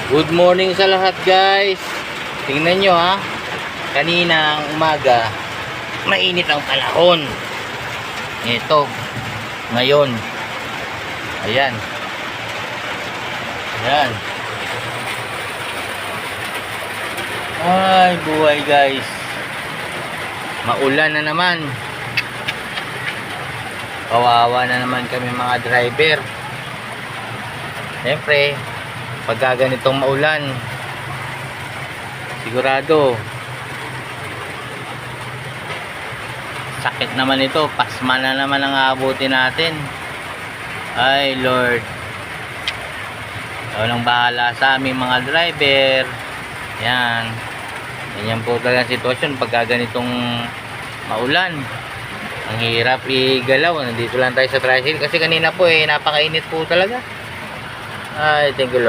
Good morning sa lahat, guys. Tingnan nyo ha. Kaninang umaga, mainit ang panahon. Ito, ngayon. Ayan. Ayan. Ay, buhay guys. Maulan na naman. Kawawa na naman kami mga driver. Siyempre, pagka ganitong maulan, sigurado sakit naman ito. Pasma na naman ang aabutin natin. Ay Lord, ikaw nang bahala sa aming mga driver. Yan, ganyan po talaga ang sitwasyon pagka ganitong maulan. Ang hirap igalaw. Nandito lang tayo sa tricycle kasi kanina po napakainit po talaga. Ay, thank you Lord.